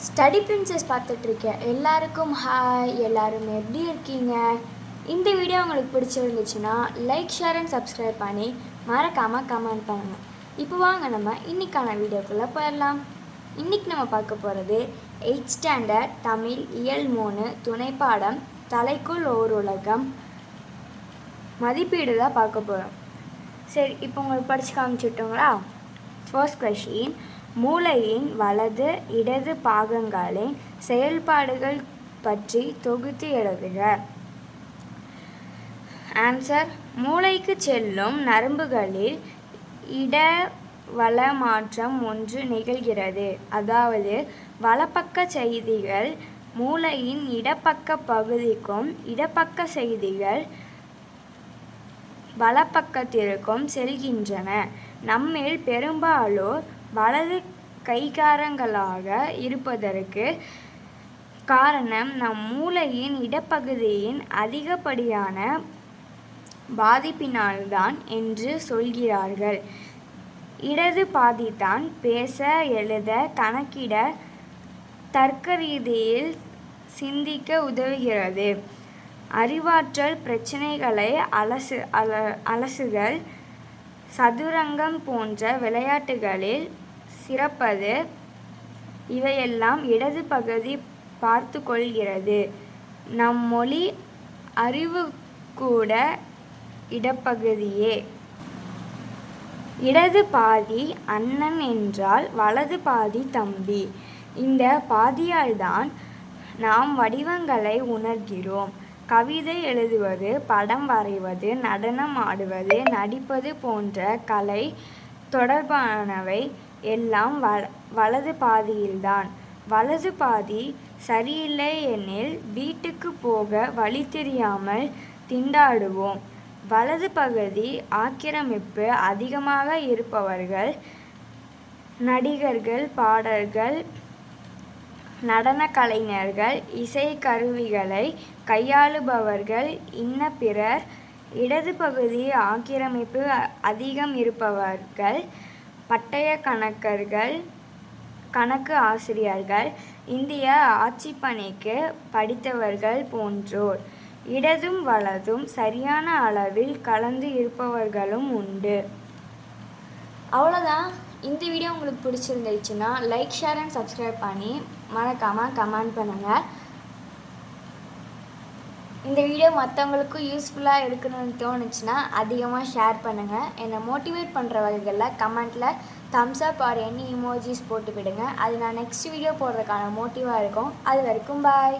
Study princess பார்த்துட்ருக்கேன் எல்லாருக்கும் hi. எல்லாரும் எப்படி இருக்கீங்க? இந்த வீடியோ உங்களுக்கு பிடிச்சிருந்துச்சுன்னா லைக், ஷேர் அண்ட் சப்ஸ்கிரைப் பண்ணி மறக்காமல் கமெண்ட் பண்ணுங்கள். இப்போ வாங்க நம்ம இன்றைக்கான வீடியோக்குள்ளே போயிடலாம். இன்றைக்கி நம்ம பார்க்க போகிறது 8th ஸ்டாண்டர்ட் தமிழ் இயல் 3 துணைப்பாடம் தலைக்குள் ஓர் உலகம் மதிப்பீடு தான் பார்க்க போகிறோம். சரி, இப்போ உங்களுக்கு படித்து காமிச்சுட்டோங்களா? ஃபர்ஸ்ட் கொஷின், மூளையின் வலது இடது பாகங்களின் செயல்பாடுகள் பற்றி தொகுத்து எழுதுக. ஆன்சர், மூளைக்கு செல்லும் நரம்புகளில் இடவல மாற்றம் ஒன்று நிகழ்கிறது. அதாவது வலப்பக்க செய்திகள் மூளையின் இடப்பக்க பகுதிக்கும் இடப்பக்க செய்திகள் வலப்பக்கத்திற்கும் செல்கின்றன. நம்மில் பெரும்பாலோர் வலது கைகாரங்களாக இருப்பதற்கு காரணம் நம் மூளையின் இடப்பகுதியின் அதிகப்படியான பாதிப்பினால்தான் என்று சொல்கிறார்கள். இடது பாதிதான் பேச, எழுத, கணக்கிட, தர்க்க ரீதியில் சிந்திக்க உதவுகிறது. அறிவாற்றல் பிரச்சினைகளை அலசுதல், சதுரங்கம் போன்ற விளையாட்டுகளில் சிறப்பது, இவையெல்லாம் இடது பகுதி பார்த்து கொள்கிறது. நம் மொழி அறிவு கூட இடப்பகுதியே. இடது பாதி அண்ணன் என்றால் வலது பாதி தம்பி. இந்த பாதியால்தான் நாம் வடிவங்களை உணர்கிறோம். கவிதை எழுதுவது, படம் வரைவது, நடனம் ஆடுவது, நடிப்பது போன்ற கலை தொடர்பானவை எல்லாம் வலது பாதியில்தான். வலது பாதி சரியில்லை எனில் வீட்டுக்கு போக வழி தெரியாமல் திண்டாடுவோம். வலது பகுதி ஆக்கிரமிப்பு அதிகமாக இருப்பவர்கள் நடிகர்கள், பாடகர்கள், நடன கலைஞர்கள், இசை கருவிகளை கையாளுபவர்கள், இன்ன பிறர். இடது பகுதி ஆக்கிரமிப்பு அதிகம் இருப்பவர்கள் பட்டய கணக்கர்கள், கணக்கு ஆசிரியர்கள், இந்திய ஆட்சிப்பணிக்கு படித்தவர்கள் போன்றோர். இடதும் வலதும் சரியான அளவில் கலந்து இருப்பவர்களும் உண்டு. அவ்வளோதான். இந்த வீடியோ உங்களுக்கு பிடிச்சிருந்துச்சுன்னா லைக், ஷேர் அண்ட் சப்ஸ்கிரைப் பண்ணி மறக்காமல் கமெண்ட் பண்ணுங்கள். இந்த வீடியோ மற்றவங்களுக்கும் யூஸ்ஃபுல்லாக இருக்கணும்னு தோணுச்சுன்னா அதிகமாக ஷேர் பண்ணுங்கள். என்னை மோட்டிவேட் பண்ணுற வகைகளில் கமெண்ட்டில் Thums up or any emojis போட்டு விடுங்க. அது நான் நெக்ஸ்ட் வீடியோ போடுறதுக்கான மோட்டிவாக இருக்கும். அது வரைக்கும் பாய்.